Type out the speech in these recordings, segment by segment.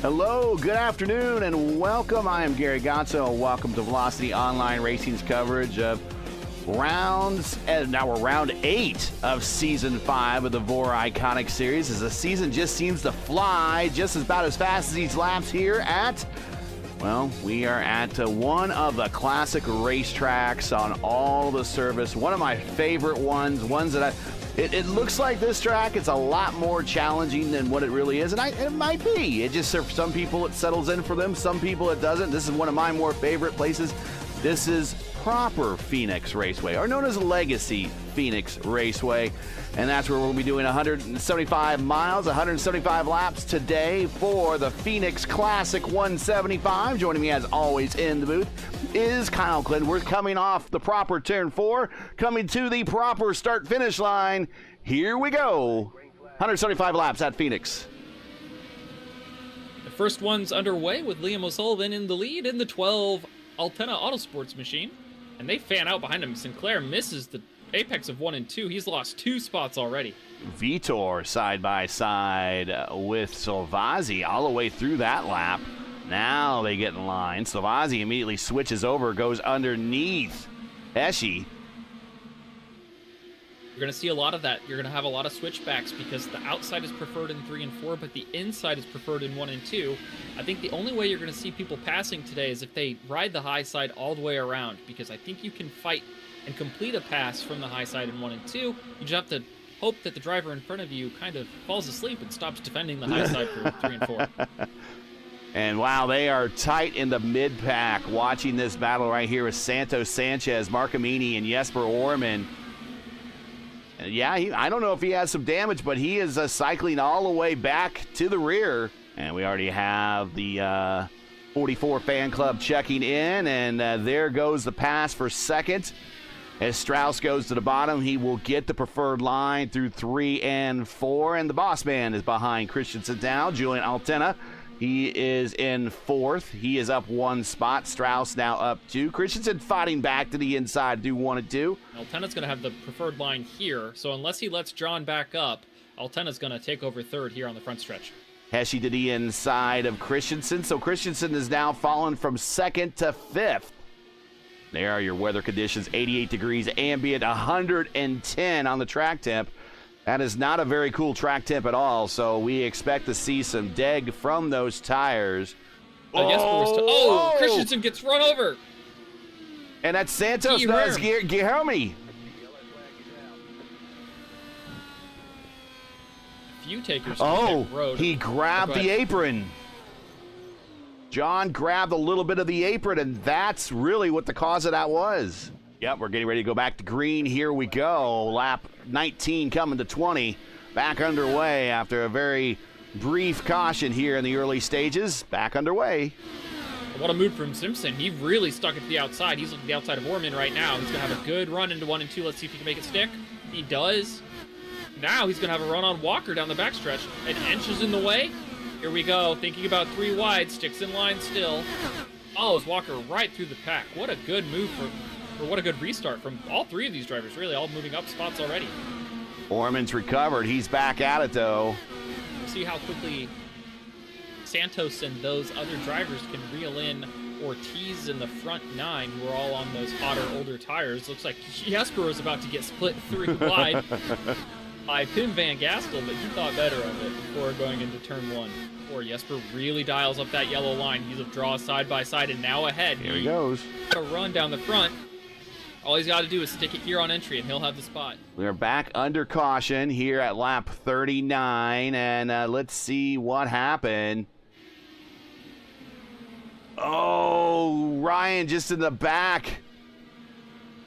Hello, good afternoon, and welcome. I am Gary Godsoe, and welcome to Velocity Online Racing's coverage of rounds, and now we're round 8 of Season 5 of the VOR Iconic Series, as the season just seems to fly just about as fast as these laps here at, well, we are at one of the classic racetracks on all the service, one of my favorite ones that it looks like this track is a lot more challenging than what it really is, and it might be. It just, for some people, it settles in for them. Some people, it doesn't. This is one of my more favorite places. This is proper Phoenix Raceway, or known as Legacy Phoenix Raceway, and that's where we'll be doing 175 miles, 175 laps today for the Phoenix Classic 175. Joining me, as always, in the booth is Kyle Klendworth, coming off the proper turn 4, coming to the proper start-finish line. Here we go. 175 laps at Phoenix. The first one's underway with Liam O'Sullivan in the lead in the 12 Altena Autosports machine, and they fan out behind him. Sinclair misses the apex of 1 and 2. He's lost 2 spots already. VOR side by side with Salvazzi all the way through that lap. Now they get in line. Salvazzi immediately switches over, goes underneath Eshi. You're going to see a lot of that. You're going to have a lot of switchbacks because the outside is preferred in 3 and 4, but the inside is preferred in 1 and 2. I think the only way you're going to see people passing today is if they ride the high side all the way around, because I think you can fight and complete a pass from the high side in 1 and 2. You just have to hope that the driver in front of you kind of falls asleep and stops defending the high side for 3 and 4. And wow, they are tight in the mid-pack. Watching this battle right here with Santos Sanchez, Mark Amini, and Jesper Orman. Yeah, I don't know if he has some damage, but he is cycling all the way back to the rear. And we already have the 44 fan club checking in, and there goes the pass for second. As Strauss goes to the bottom, he will get the preferred line through 3 and 4, and the boss man is behind Christensen now. Julian Altena, he is in 4th. He is up 1 spot. Strauss now up 2. Christensen fighting back to the inside, do 1 and 2. Altena's going to have the preferred line here, so unless he lets John back up, Altena's going to take over 3rd here on the front stretch. Heshy to the inside of Christensen, so Christensen is now fallen from 2nd to 5th. There are your weather conditions, 88 degrees ambient, 110 on the track temp. That is not a very cool track temp at all, so we expect to see some deg from those tires. Christensen gets run over. And that's Santos does Guilherme. Few takers. He grabbed the apron. John grabbed a little bit of the apron, and that's really what the cause of that was. Yep, we're getting ready to go back to green. Here we go. Lap 19 coming to 20. Back underway after a very brief caution here in the early stages. Back underway. What a move from Simpson. He really stuck it to the outside. He's looking at the outside of Orman right now. He's going to have a good run into 1 and 2. Let's see if he can make it stick. He does. Now he's going to have a run on Walker down the backstretch. And Ench is in the way. Here we go. Thinking about 3 wide. Sticks in line still. Oh, it's Walker right through the pack. What a good move or what a good restart from all 3 of these drivers, really, all moving up spots already. Orman's recovered. He's back at it, though. We'll see how quickly Santos and those other drivers can reel in Ortiz in the front 9, who are all on those hotter, older tires. Looks like Jesper was about to get split 3 wide by Pim Van Gastel, but he thought better of it before going into turn 1. Or Jesper really dials up that yellow line. He's a draw side by side and now ahead. Here he goes. A run down the front. All he's got to do is stick it here on entry, and he'll have the spot. We're back under caution here at lap 39, and let's see what happened. Oh, Ryan just in the back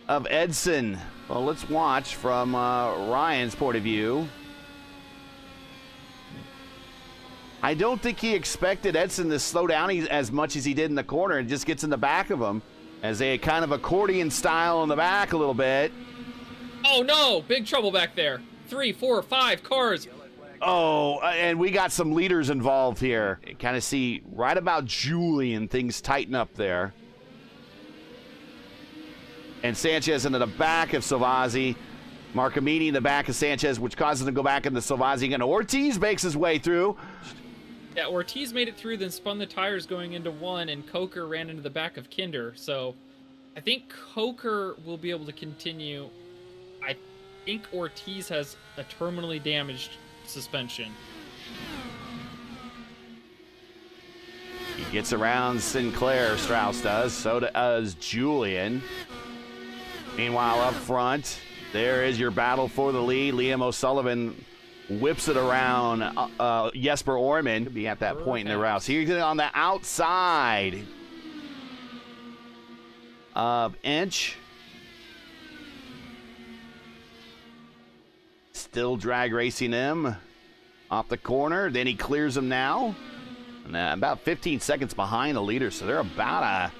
of Edson. Well, let's watch from Ryan's point of view. I don't think he expected Edson to slow down as much as he did in the corner, and just gets in the back of him as they kind of accordion style in the back a little bit. Oh no, big trouble back there. 3, 4, 5 cars. Oh, and we got some leaders involved here. Kind of see right about Julian, things tighten up there. And Sanchez into the back of Salvazzi. Marcamini in the back of Sanchez, which causes him to go back into Salvazzi. And Ortiz makes his way through. Yeah, Ortiz made it through, then spun the tires going into one, and Coker ran into the back of Kinder. So I think Coker will be able to continue. I think Ortiz has a terminally damaged suspension. He gets around Sinclair, Strauss does. So does Julian. Meanwhile, up front, there is your battle for the lead. Liam O'Sullivan whips it around Jesper Orman to be at that point in the route. So he's on the outside of Inch. Still drag racing him off the corner. Then he clears him now. And about 15 seconds behind the leader. So they're about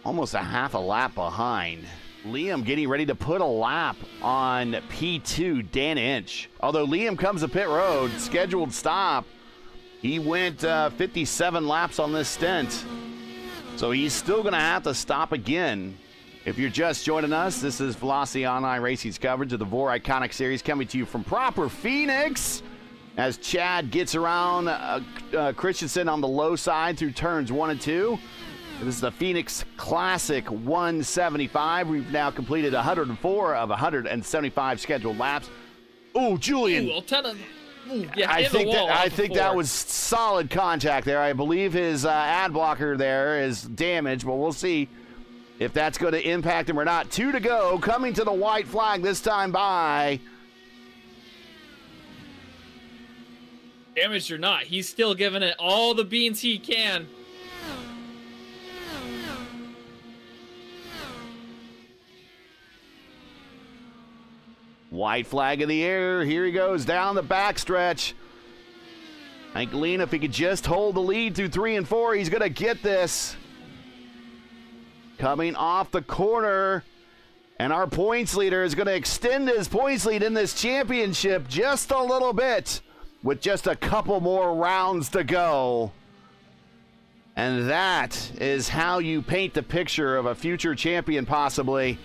almost a half a lap behind. Liam getting ready to put a lap on P2, Dan Inch. Although Liam comes to pit road, scheduled stop. He went 57 laps on this stint. So he's still going to have to stop again. If you're just joining us, this is Velocity Online Racing's coverage of the VOR Iconic Series coming to you from proper Phoenix. As Chad gets around Christensen on the low side through turns 1 and 2. This is the Phoenix Classic 175. We've now completed 104 of 175 scheduled laps. Oh, Julian. Ooh, I'll tell him. Ooh, yeah, I think that was solid contact there. I believe his ad blocker there is damaged, but we'll see if that's going to impact him or not. 2 to go, coming to the white flag this time by. Damaged or not, he's still giving it all the beans he can. White flag in the air. Here he goes down the backstretch. I think Lena, if he could just hold the lead through 3 and 4, he's going to get this. Coming off the corner. And our points leader is going to extend his points lead in this championship just a little bit with just a couple more rounds to go. And that is how you paint the picture of a future champion, possibly.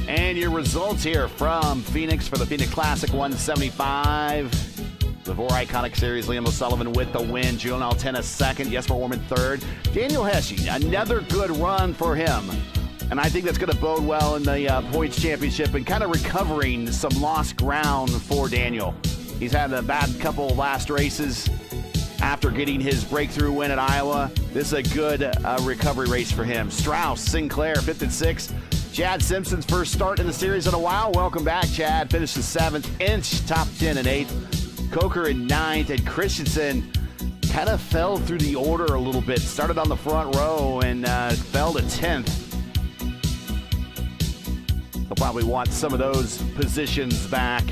And your results here from Phoenix for the Phoenix Classic 175. The VOR Iconic Series, Liam O'Sullivan with the win. Julian Altena second. Jesper Orman third. Daniel Hesse, another good run for him. And I think that's going to bode well in the points championship and kind of recovering some lost ground for Daniel. He's had a bad couple last races after getting his breakthrough win at Iowa. This is a good recovery race for him. Strauss, Sinclair, 5th and 6th. Chad Simpson's first start in the series in a while. Welcome back, Chad. Finishes 7th. Inch, top 10 and 8th. Coker in 9th. And Christensen kind of fell through the order a little bit. Started on the front row and fell to 10th. He'll probably want some of those positions back.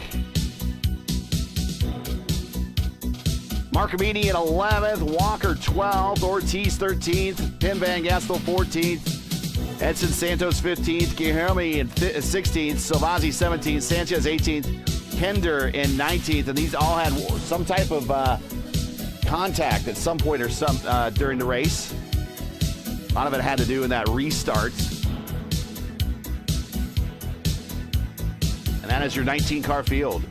Marcomini in 11th. Walker 12th. Ortiz 13th. Tim Van Gastel 14th. Edson Santos 15th, Guilherme in 16th, Salvazzi 17th, Sanchez 18th, Kender in 19th, and these all had some type of contact at some point or during the race. A lot of it had to do with that restart. And that is your 19-car field.